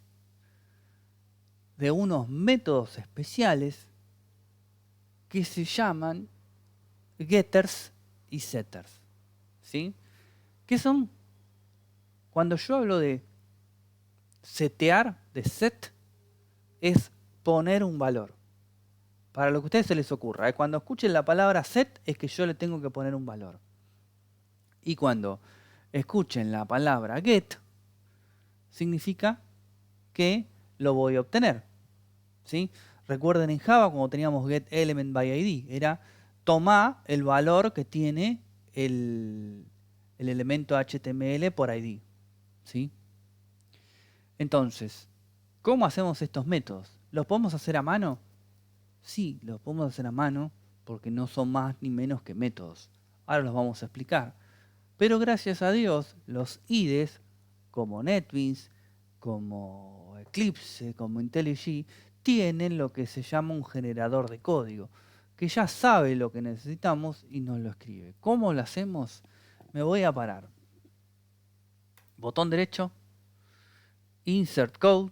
de unos métodos especiales que se llaman getters y setters. ¿Sí? ¿Qué son? Cuando yo hablo de setear, de set, es poner un valor. Para lo que a ustedes se les ocurra. Cuando escuchen la palabra set es que yo le tengo que poner un valor. Y cuando escuchen la palabra get, significa que lo voy a obtener. ¿Sí? Recuerden en Java cuando teníamos getElementById, era tomar el valor que tiene el elemento HTML por ID. ¿Sí? Entonces, ¿cómo hacemos estos métodos? ¿Los podemos hacer a mano? Sí, los podemos hacer a mano porque no son más ni menos que métodos. Ahora los vamos a explicar. Pero gracias a Dios, los IDEs, como NetBeans, como Eclipse, como IntelliJ, tienen lo que se llama un generador de código, que ya sabe lo que necesitamos y nos lo escribe. ¿Cómo lo hacemos? Me voy a parar. Botón derecho, Insert Code,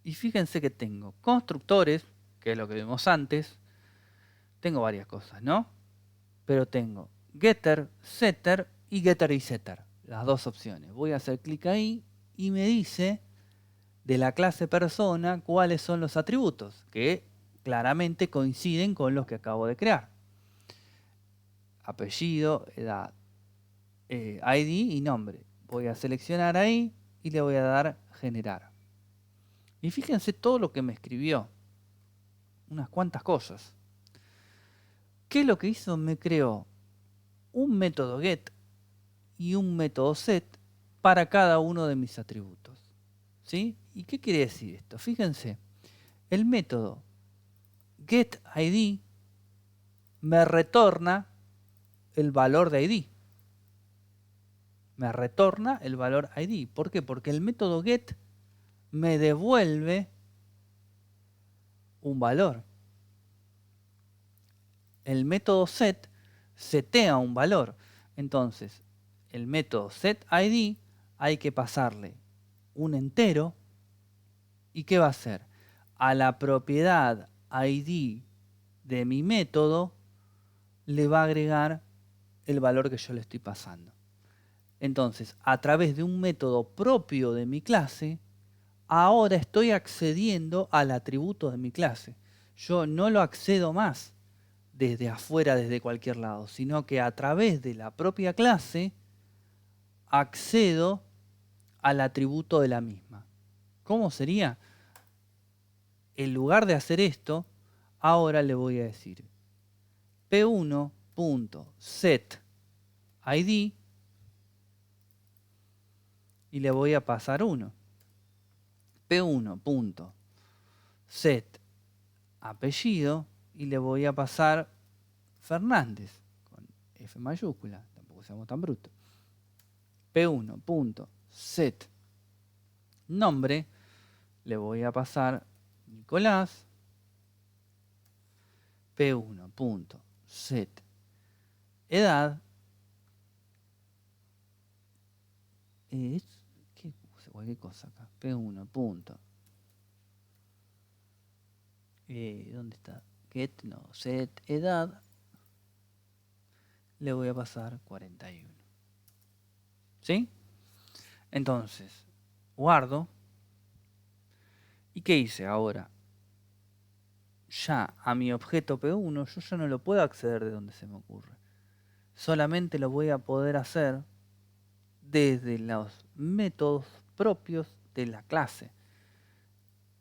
y fíjense que tengo constructores, que es lo que vimos antes. Tengo varias cosas, ¿no? Pero tengo getter, setter y getter y setter. Las dos opciones. Voy a hacer clic ahí y me dice de la clase persona cuáles son los atributos que claramente coinciden con los que acabo de crear. Apellido, edad, ID y nombre. Voy a seleccionar ahí y le voy a dar generar. Y fíjense todo lo que me escribió. Unas cuantas cosas. ¿Qué es lo que hizo? Me creó un método get y un método set para cada uno de mis atributos. ¿Sí? ¿Y qué quiere decir esto? Fíjense, el método getID me retorna el valor de ID. Me retorna el valor ID. ¿Por qué? Porque el método get me devuelve un valor. El método set setea un valor. Entonces, el método setID hay que pasarle un entero. ¿Y qué va a hacer? A la propiedad ID de mi método le va a agregar el valor que yo le estoy pasando. Entonces, a través de un método propio de mi clase, ahora estoy accediendo al atributo de mi clase. Yo no lo accedo más desde afuera, desde cualquier lado, sino que a través de la propia clase accedo al atributo de la misma. ¿Cómo sería? En lugar de hacer esto, ahora le voy a decir p1.setID y le voy a pasar 1. p1.setApellido y le voy a pasar Fernández con F mayúscula, tampoco seamos tan brutos. P1.set nombre, le voy a pasar Nicolás. P1.set edad. ¿Qué puse? Cualquier cosa acá. P1. ¿Dónde está? Get, no, set edad. Le voy a pasar 41. ¿Sí? Entonces, guardo. ¿Y qué hice ahora? Ya a mi objeto P1 yo ya no lo puedo acceder de donde se me ocurre. Solamente lo voy a poder hacer desde los métodos propios de la clase.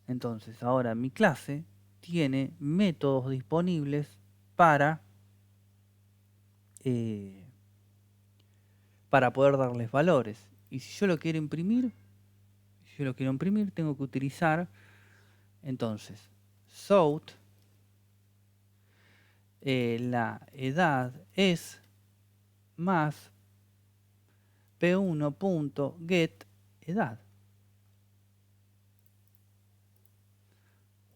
Entonces ahora mi clase tiene métodos disponibles para poder darles valores. Y si yo lo quiero imprimir, tengo que utilizar entonces south, la edad es más p1.get edad.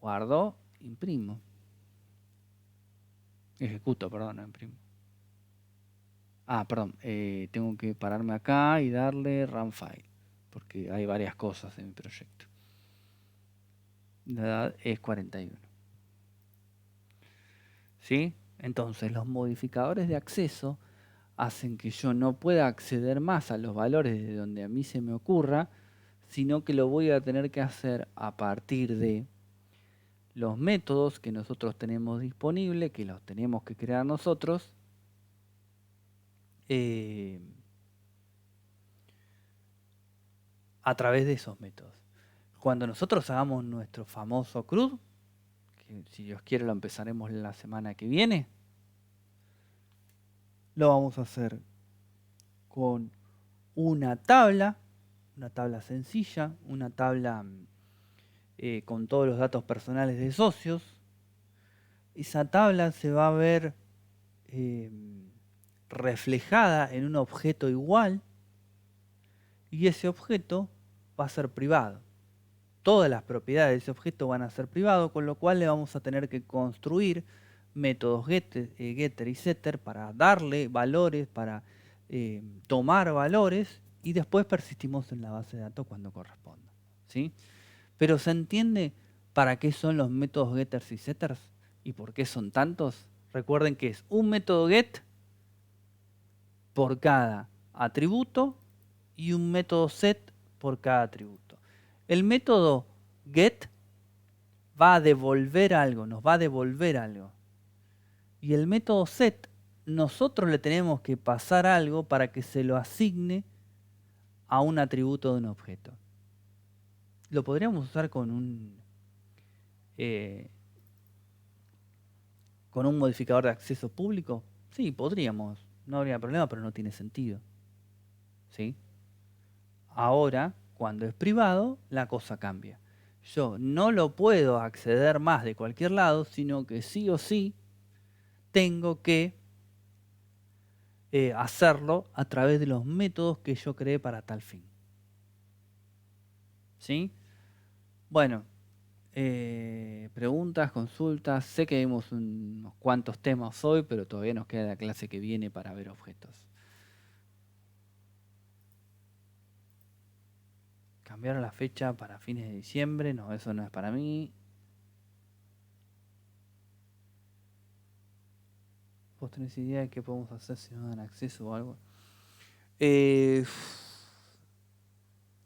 Guardo, imprimo. Ejecuto, perdón, no imprimo. Perdón, tengo que pararme acá y darle run file, porque hay varias cosas en mi proyecto. La edad es 41. ¿Sí? Entonces los modificadores de acceso hacen que yo no pueda acceder más a los valores de donde a mí se me ocurra, sino que lo voy a tener que hacer a partir de los métodos que nosotros tenemos disponibles, que los tenemos que crear nosotros, a través de esos métodos. Cuando nosotros hagamos nuestro famoso CRUD, que si Dios quiere lo empezaremos la semana que viene, lo vamos a hacer con una tabla sencilla, una tabla con todos los datos personales de socios. Esa tabla se va a ver reflejada en un objeto igual y ese objeto va a ser privado. Todas las propiedades de ese objeto van a ser privados, con lo cual le vamos a tener que construir métodos getter y setter para darle valores, para tomar valores y después persistimos en la base de datos cuando corresponda. ¿Sí? Pero ¿se entiende para qué son los métodos getters y setters? ¿Y por qué son tantos? Recuerden que es un método get por cada atributo y un método set por cada atributo. El método get va a devolver algo, nos va a devolver algo. Y el método set, nosotros le tenemos que pasar algo para que se lo asigne a un atributo de un objeto. ¿Lo podríamos usar con un modificador de acceso público? Sí, podríamos. No habría problema, pero no tiene sentido. ¿Sí? Ahora, cuando es privado, la cosa cambia. Yo no lo puedo acceder más de cualquier lado, sino que sí o sí tengo que hacerlo a través de los métodos que yo creé para tal fin. ¿Sí? Bueno, preguntas, consultas. Sé que vimos unos cuantos temas hoy, pero todavía nos queda la clase que viene para ver objetos. Cambiaron la fecha para fines de diciembre. No, eso no es para mí. ¿Vos tenés idea de qué podemos hacer si no dan acceso o algo?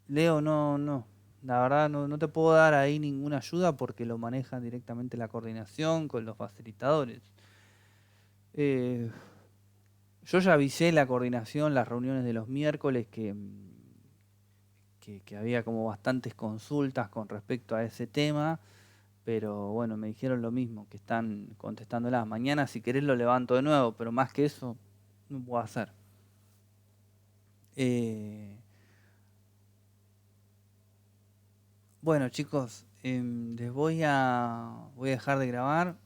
Leo, no. La verdad no te puedo dar ahí ninguna ayuda porque lo manejan directamente la coordinación con los facilitadores. Yo ya avisé la coordinación, las reuniones de los miércoles, que había como bastantes consultas con respecto a ese tema, pero bueno, me dijeron lo mismo, que están contestándolas. Mañana si querés lo levanto de nuevo, pero más que eso no puedo hacer. Bueno chicos, les voy a dejar de grabar.